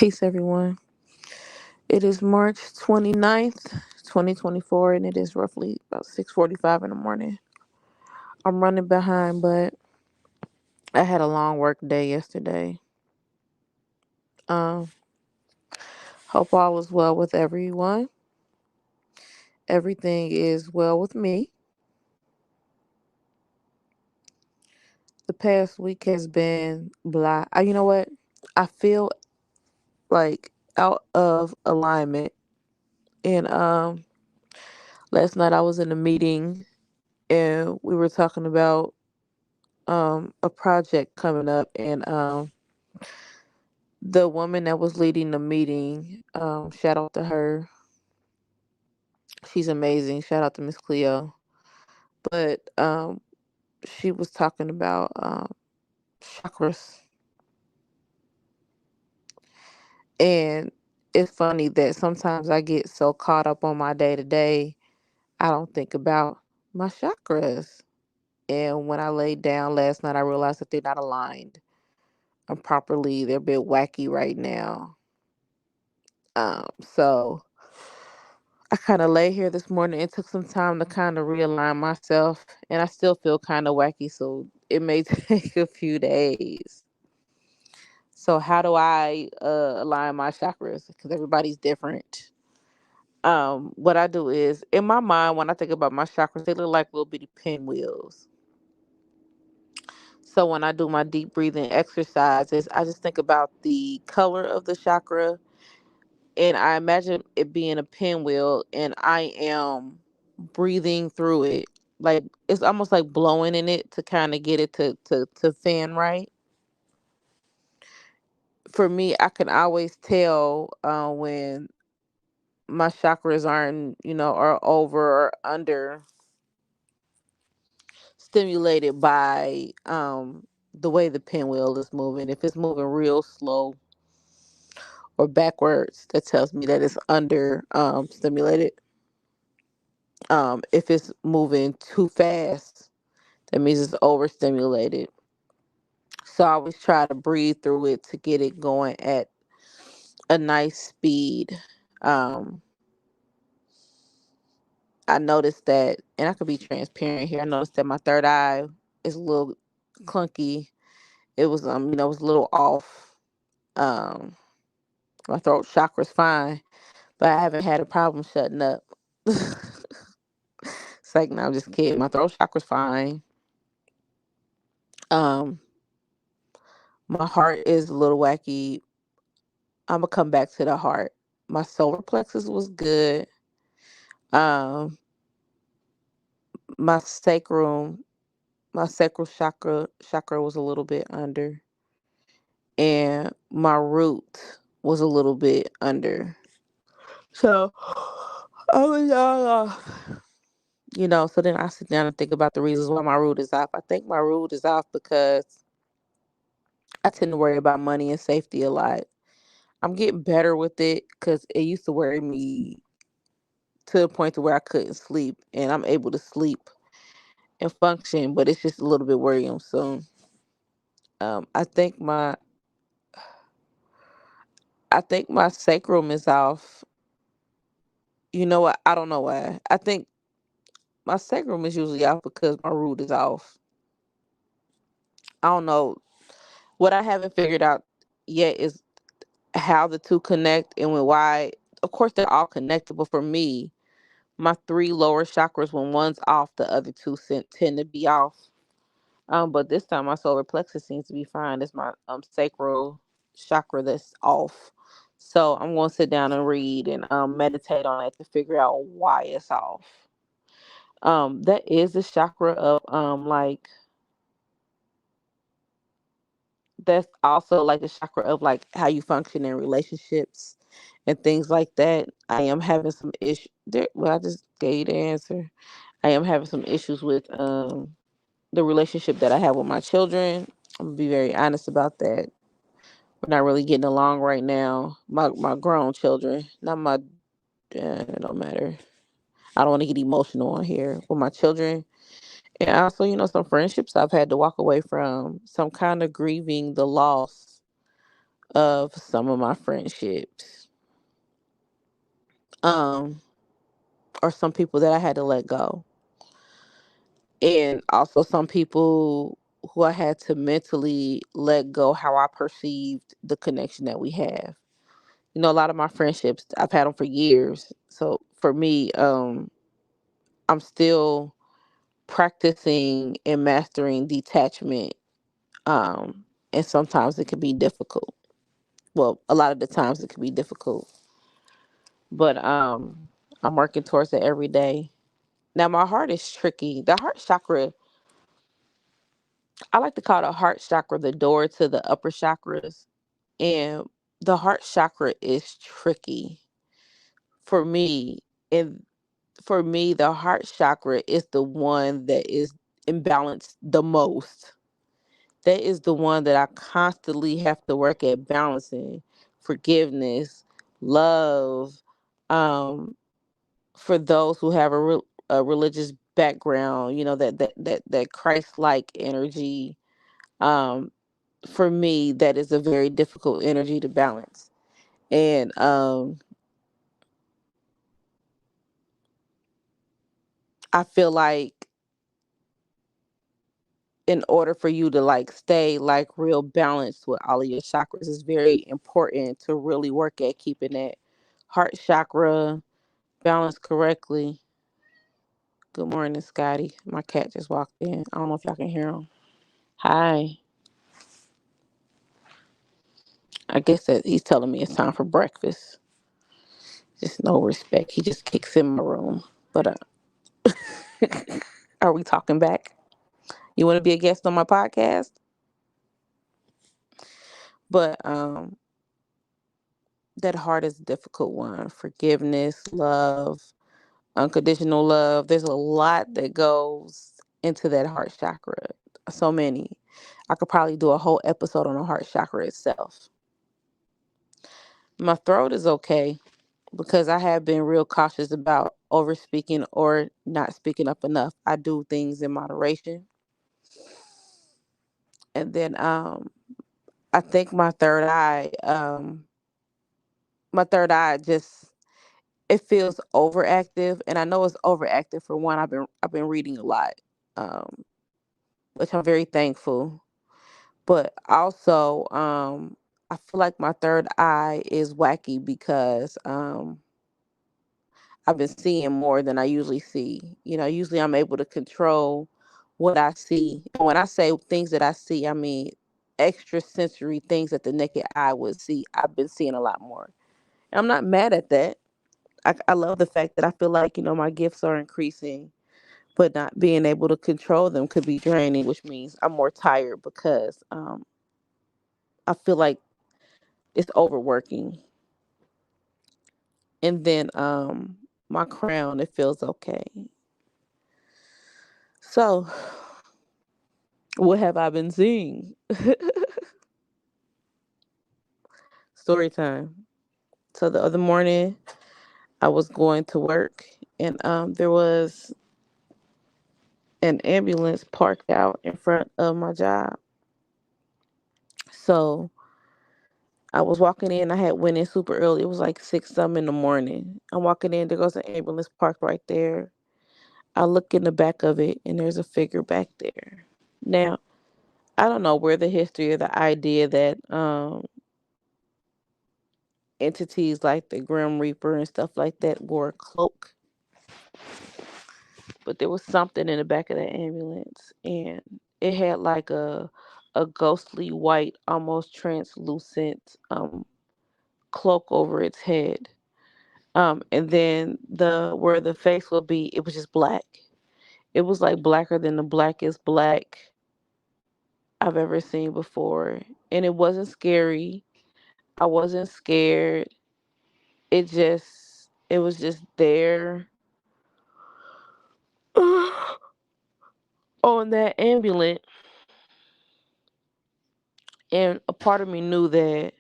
Peace, everyone. It is March 29th, 2024, and it is roughly about 6:45 in the morning. I'm running behind, but I had a long work day yesterday. Um, Hope all is well with everyone. Everything is well with me. The past week has been blah. You know what? I feel like out of alignment. And last night I was in a meeting and we were talking about a project coming up, and the woman that was leading the meeting, shout out to her, she's amazing, shout out to Miss Cleo. But she was talking about chakras, and it's funny that sometimes I get so caught up on my day to day, I don't think about my chakras. And when I laid down last night, I realized that they're not aligned properly. They're a bit wacky right now. So I kind of lay here this morning. It took some time to kind of realign myself, and I still feel kind of wacky, so it may take a few days. So how do I align my chakras? Because everybody's different. What I do is, in my mind, when I think about my chakras, they look like little bitty pinwheels. So when I do my deep breathing exercises, I just think about the color of the chakra, and I imagine it being a pinwheel, and I am breathing through it. Like it's almost like blowing in it to kind of get it to fan right. For me, I can always tell when my chakras aren't, are over or under stimulated by the way the pinwheel is moving. If it's moving real slow or backwards, that tells me that it's under stimulated. If it's moving too fast, that means it's overstimulated. So I always try to breathe through it to get it going at a nice speed. Um, I noticed that, and I could be transparent here. I noticed that my third eye is a little clunky. It was, it was a little off. Um, my throat chakra's fine, but I haven't had a problem shutting up. It's like, no, I'm just kidding. My throat chakra's fine. Um, my heart is a little wacky. I'm gonna come back to the heart. My solar plexus was good. Um, my sacrum, my sacral chakra was a little bit under, and my root was a little bit under. So I was all off. So then I sit down and think about the reasons why my root is off. I think my root is off because I tend to worry about money and safety a lot. I'm getting better with it because it used to worry me to the point to where I couldn't sleep, and I'm able to sleep and function, but it's just a little bit worrying. So um, I think my I think my sacrum is off. You know what? I don't know why. I think my sacrum is usually off because my root is off. I don't know. What I haven't figured out yet is how the two connect and why. Of course, they're all connected, but for me, my three lower chakras, when one's off, the other two tend to be off. But this time my solar plexus seems to be fine. It's my sacral chakra that's off. So I'm gonna sit down and read and meditate on it to figure out why it's off. That is the chakra of like that's also like the chakra of like how you function in relationships and things like that. I am having some issue there. Well, I just gave you the answer. I am having some issues with the relationship that I have with my children. I'm gonna be very honest about that. We're not really getting along right now. My grown children, not my. It don't matter. I don't want to get emotional on here with my children, and also, some friendships I've had to walk away from. So I'm kind of grieving the loss of some of my friendships, um, or some people that I had to let go, and also some people who I had to mentally let go how I perceived the connection that we have. You know, a lot of my friendships, I've had them for years. So for me, I'm still practicing and mastering detachment. Um, and sometimes it can be difficult. Well, a lot of the times it can be difficult, but I'm working towards it every day. Now my heart is tricky. The heart chakra, I like to call the heart chakra the door to the upper chakras, and the heart chakra is tricky for me. And for me, the heart chakra is the one that is imbalanced the most. That is the one that I constantly have to work at balancing forgiveness, love, um, for those who have a religious background, you know, that Christ-like energy. Um, for me, that is a very difficult energy to balance. And I feel like in order for you to like stay like real balanced with all of your chakras, it's very important to really work at keeping that heart chakra balanced correctly. Good morning, Scotty. My cat just walked in. I don't know if y'all can hear him. Hi. I guess that he's telling me it's time for breakfast. Just no respect. He just kicks in my room. But are we talking back? You want to be a guest on my podcast? But that heart is a difficult one. Forgiveness, love, unconditional love. There's a lot that goes into that heart chakra. So many. I could probably do a whole episode on the heart chakra itself. My throat is okay because I have been real cautious about over speaking or not speaking up enough. I do things in moderation. And then I think my third eye just it feels overactive, and I know it's overactive for one. I've been reading a lot, um, which I'm very thankful. But also, I feel like my third eye is wacky because I've been seeing more than I usually see. You know, usually I'm able to control what I see. And when I say things that I see, I mean extra sensory things that the naked eye would see. I've been seeing a lot more. And I'm not mad at that. I love the fact that I feel like, you know, my gifts are increasing, but not being able to control them could be draining, which means I'm more tired because I feel like it's overworking. And then my crown, it feels okay. So, what have I been seeing? Story time. So the other morning, I was going to work, and there was an ambulance parked out in front of my job. So I was walking in. I had went in super early. It was like six some in the morning. I'm walking in. There goes an ambulance parked right there. I look in the back of it, and there's a figure back there. Now I don't know where the history or the idea that entities like the Grim Reaper and stuff like that wore a cloak, but there was something in the back of the ambulance, and it had like a ghostly white, almost translucent cloak over its head. And then the where the face would be, it was just black. It was like blacker than the blackest black I've ever seen before, and it wasn't scary. I wasn't scared. It was just there on that ambulance, and a part of me knew that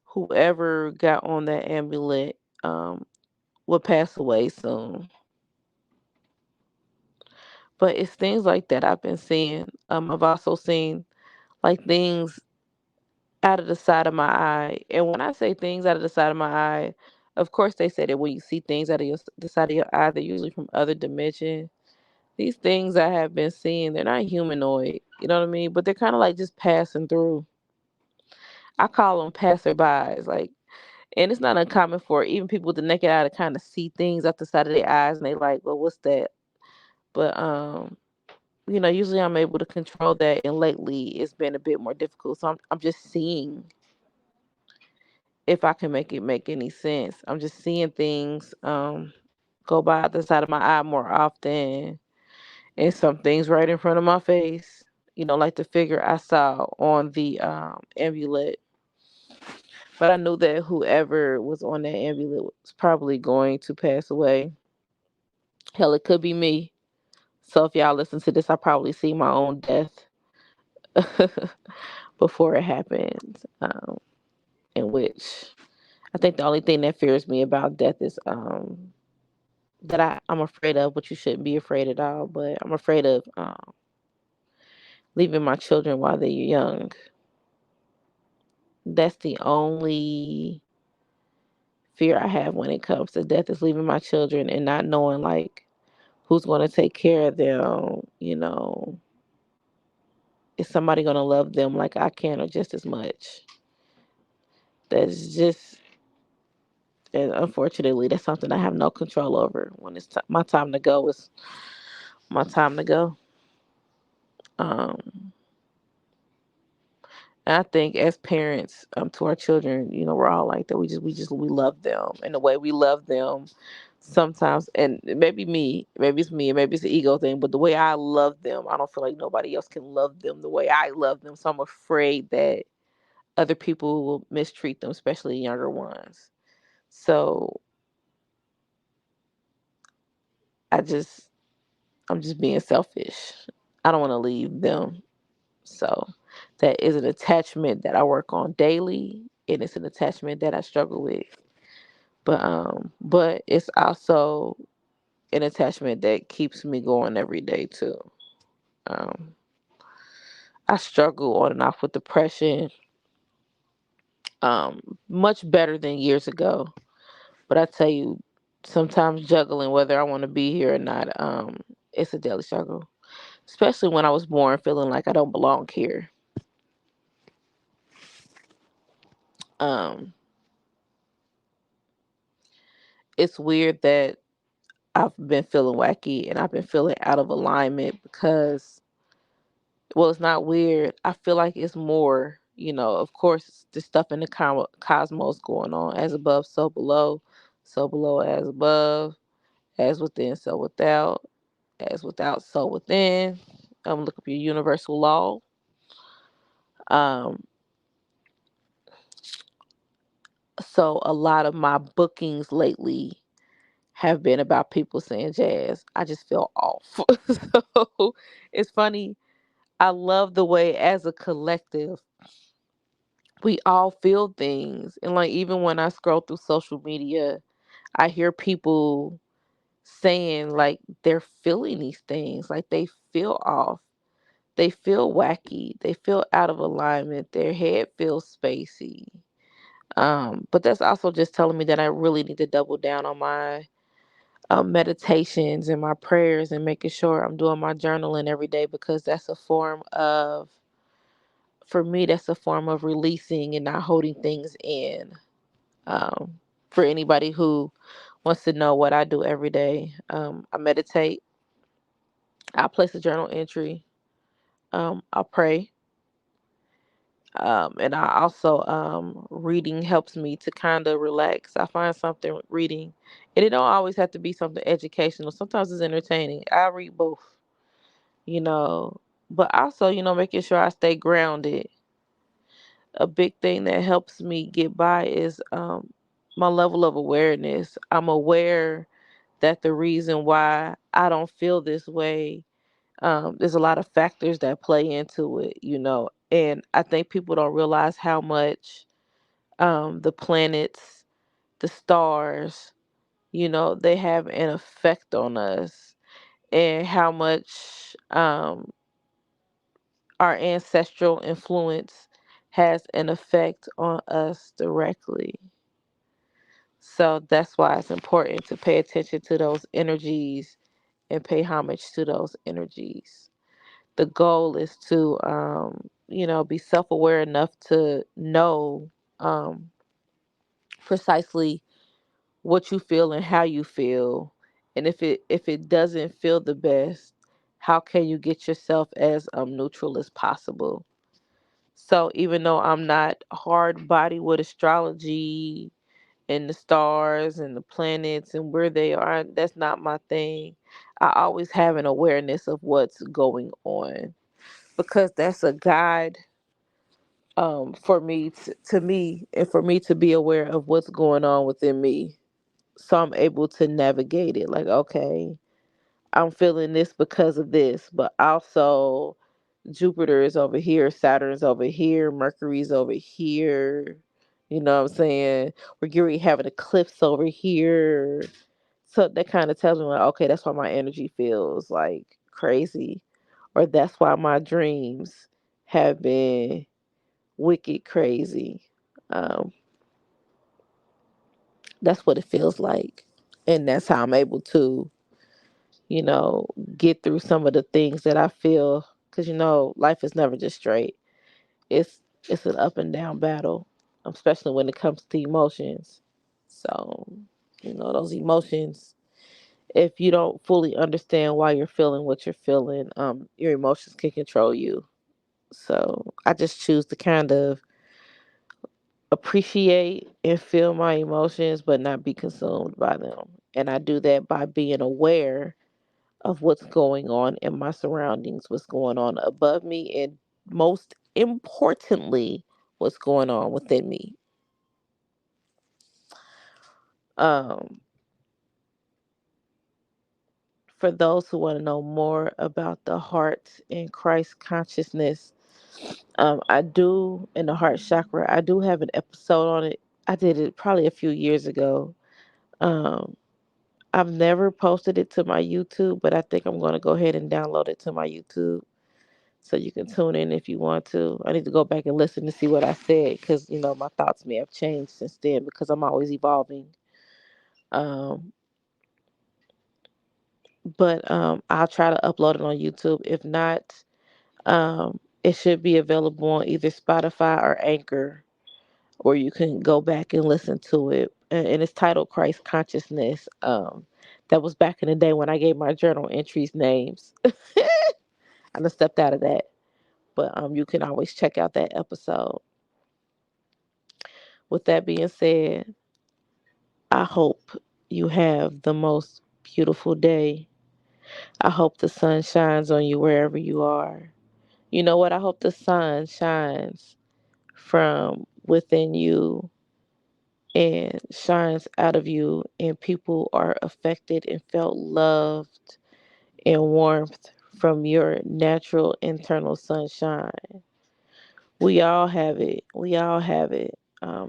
whoever got on that amulet um, would pass away soon. But it's things like that I've been seeing. I've also seen like things. out of the side of my eye. And when I say things out of the side of my eye, of course they say that when you see things out of the side of your eye, they're usually from other dimensions. These things I have been seeing, they're not humanoid, you know what I mean? But they're kind of like just passing through. I call them passerbys, like, and it's not uncommon for even people with the naked eye to kind of see things out the side of their eyes, and they like, well, what's that? But usually I'm able to control that, and lately it's been a bit more difficult. So I'm just seeing if I can make it make any sense. I'm just seeing things go by the side of my eye more often, and some things right in front of my face. Like the figure I saw on the amulet. But I knew that whoever was on that amulet was probably going to pass away. Hell, it could be me. So if y'all listen to this, I probably see my own death before it happens. In which I think the only thing that fears me about death is that I'm afraid of, what you shouldn't be afraid at all, but I'm afraid of leaving my children while they're young. That's the only fear I have when it comes to death, is leaving my children and not knowing like who's going to take care of them. Is somebody going to love them like I can or just as much? That's just, and unfortunately, that's something I have no control over. When it's my time to go, it's my time to go. Um, And I think as parents, to our children, we're all like that. We love them, and the way we love them, sometimes, and maybe it's me, maybe it's an ego thing, but the way I love them, I don't feel like nobody else can love them the way I love them. So I'm afraid that other people will mistreat them, especially younger ones. So I just, I'm just being selfish. I don't want to leave them. So that is an attachment that I work on daily, and it's an attachment that I struggle with. But it's also an attachment that keeps me going every day too. Um, I struggle on and off with depression, much better than years ago. But I tell you, sometimes juggling whether I want to be here or not, it's a daily struggle. Especially when I was born feeling like I don't belong here. Um, it's weird that I've been feeling wacky and I've been feeling out of alignment because, well, it's not weird. I feel like it's more, of course, the stuff in the cosmos going on, as above, so below, as above, as within, so without, as without, so within. Look up your universal law. Um, so a lot of my bookings lately have been about people saying, Jazz, I just feel off. So it's funny. I love the way, as a collective, we all feel things. And like, even when I scroll through social media, I hear people saying like they're feeling these things, like they feel off, they feel wacky, they feel out of alignment, their head feels spacey. But that's also just telling me that I really need to double down on my meditations and my prayers, and making sure I'm doing my journaling every day, because for me, that's a form of releasing and not holding things in. Um, for anybody who wants to know what I do every day, I meditate, I place a journal entry, I pray, and I also, reading helps me to kind of relax. I find something reading, and it don't always have to be something educational. Sometimes it's entertaining. I read both, you know, but also, making sure I stay grounded. A big thing that helps me get by is my level of awareness. I'm aware that the reason why I don't feel this way, there's a lot of factors that play into it. And I think people don't realize how much the planets, the stars, they have an effect on us, and how much our ancestral influence has an effect on us directly. So that's why it's important to pay attention to those energies and pay homage to those energies. The goal is to, be self aware enough to know um, precisely what you feel and how you feel. And if it doesn't feel the best, how can you get yourself as neutral as possible? So even though I'm not hard body with astrology and the stars and the planets and where they are, that's not my thing. I always have an awareness of what's going on because that's a guide for me to me and for me to be aware of what's going on within me, so I'm able to navigate it. Like, okay, I'm feeling this because of this, but also Jupiter is over here, Saturn is over here, Mercury's over here. You know what I'm saying? We're getting ready to have an eclipse over here. So that kind of tells me, like, okay, that's why my energy feels like crazy, or that's why my dreams have been wicked crazy. Um, that's what it feels like, and that's how I'm able to, you know, get through some of the things that I feel. Because life is never just straight. It's it's an up and down battle, especially when it comes to emotions. So, those emotions. If you don't fully understand why you're feeling what you're feeling, your emotions can control you. So I just choose to kind of appreciate and feel my emotions, but not be consumed by them. And I do that by being aware of what's going on in my surroundings, what's going on above me, and most importantly, what's going on within me. Um, for those who want to know more about the heart and Christ consciousness, I do, in the heart chakra, I do have an episode on it. I did it probably a few years ago. Um, I've never posted it to my YouTube, but I think I'm going to go ahead and download it to my YouTube so you can tune in if you want to. I need to go back and listen to see what I said because, my thoughts may have changed since then because I'm always evolving. Um, but I'll try to upload it on YouTube. If not, it should be available on either Spotify or Anchor, or you can go back and listen to it. And it's titled Christ Consciousness. That was back in the day when I gave my journal entries names. I done stepped out of that. But you can always check out that episode. With that being said, I hope you have the most beautiful day. I hope the sun shines on you wherever you are. You know what? I hope the sun shines from within you and shines out of you, and people are affected and felt loved and warmth from your natural internal sunshine. We all have it. We all have it.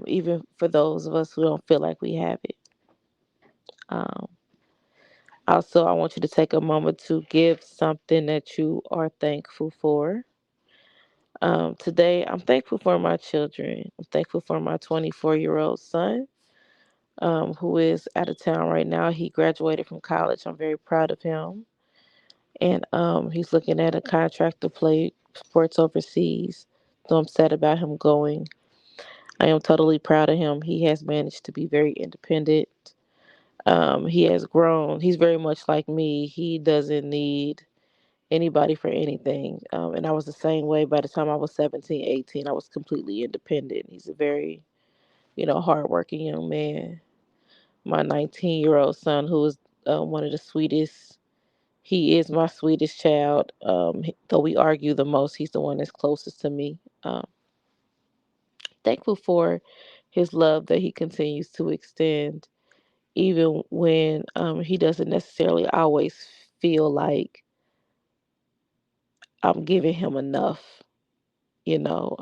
Even for those of us who don't feel like we have it. Um, Also, I want you to take a moment to give something that you are thankful for. Today, I'm thankful for my children. I'm thankful for my 24-year-old son, who is out of town right now. He graduated from college. I'm very proud of him. And he's looking at a contract to play sports overseas. So I'm sad about him going. I am totally proud of him. He has managed to be very independent. He has grown. He's very much like me. He doesn't need anybody for anything. And I was the same way by the time I was 17, 18. I was completely independent. He's a very, hardworking young man. My 19-year-old son, who is one of the sweetest, he is my sweetest child. Though we argue the most, he's the one that's closest to me. Thankful for his love that he continues to extend, even when he doesn't necessarily always feel like I'm giving him enough. You know,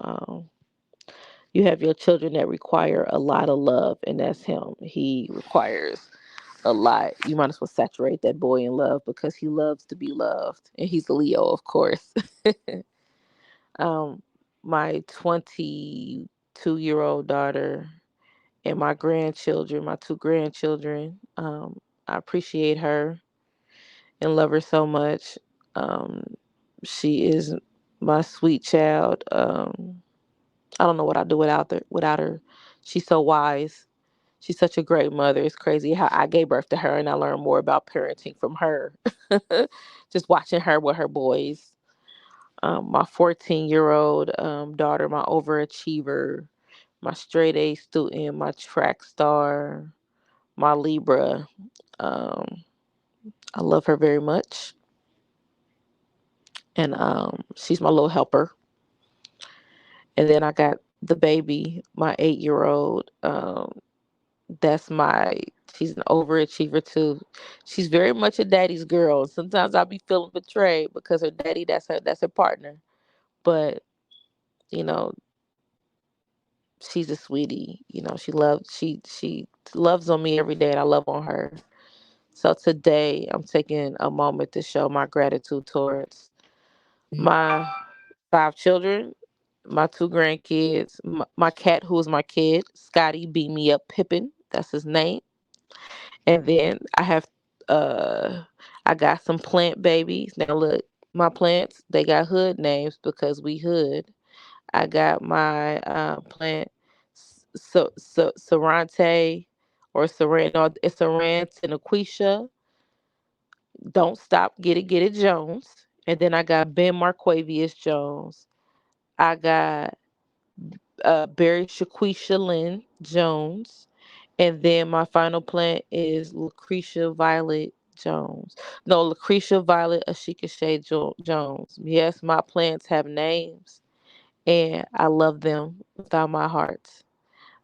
you have your children that require a lot of love, and that's him. He requires a lot. You might as well saturate that boy in love because he loves to be loved, and he's a Leo, of course. um, my 22-year-old daughter, and my grandchildren, my two grandchildren. I appreciate her and love her so much. Um, she is my sweet child. I don't know what I'd do without her. She's so wise. She's such a great mother. It's crazy how I gave birth to her and I learned more about parenting from her. Just watching her with her boys. My 14-year-old daughter, my overachiever, my straight A student, my track star, my Libra. Um, I love her very much. And she's my little helper. And then I got the baby, my 8-year-old. That's my She's an overachiever too. She's very much a daddy's girl. Sometimes I'll be feeling betrayed because her daddy, that's her partner. But, you know, she's a sweetie. She loves on me every day and I love on her. So today I'm taking a moment to show my gratitude towards my 5 children, my two grandkids, my cat who is my kid, Scotty beat me up Pippin, that's his name. And then uh I got some plant babies. Now look, my plants, they got hood names because we hood. I got my plant Sarante or Saran, no, it's Sarant and Aquisha. Don't Stop, Get It Jones. And then I got Ben Marquavius Jones. I got Barry Shaquisha Lynn Jones. And then my final plant is Lucretia Violet Jones. No, Lucretia Violet Ashika Shea Jones. Yes, my plants have names and I love them with all my heart.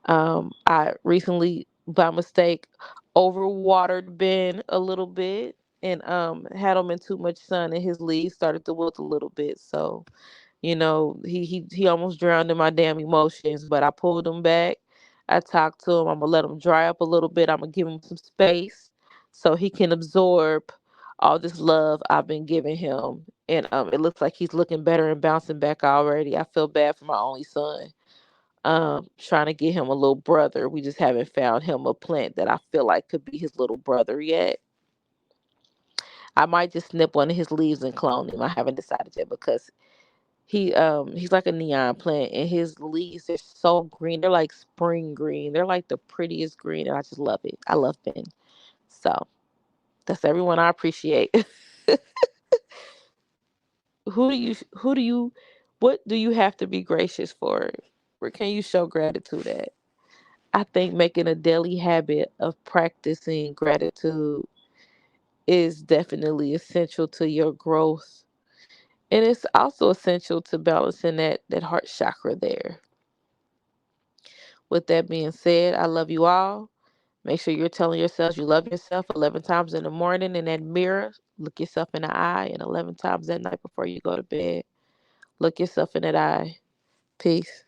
I recently, by mistake, overwatered Ben a little bit and had him in too much sun and his leaves started to wilt a little bit. So he almost drowned in my damn emotions, but I pulled him back. I talked to him. I'm gonna let him dry up a little bit. I'm gonna give him some space so he can absorb all this love I've been giving him. And it looks like he's looking better and bouncing back already. I feel bad for my only son. Trying to get him a little brother. We just haven't found him a plant that I feel like could be his little brother yet. I might just snip one of his leaves and clone him. I haven't decided yet because he's like a neon plant and his leaves are so green. They're like spring green. They're like the prettiest green and I just love it. I love Ben. So that's everyone I appreciate. Who do you what do you have to be gracious for? Where can you show gratitude at? I think making a daily habit of practicing gratitude is definitely essential to your growth. And it's also essential to balancing that heart chakra there. With that being said, I love you all. Make sure you're telling yourselves you love yourself 11 times in the morning in that mirror. Look yourself in the eye, and 11 times at night before you go to bed. Look yourself in that eye. Peace.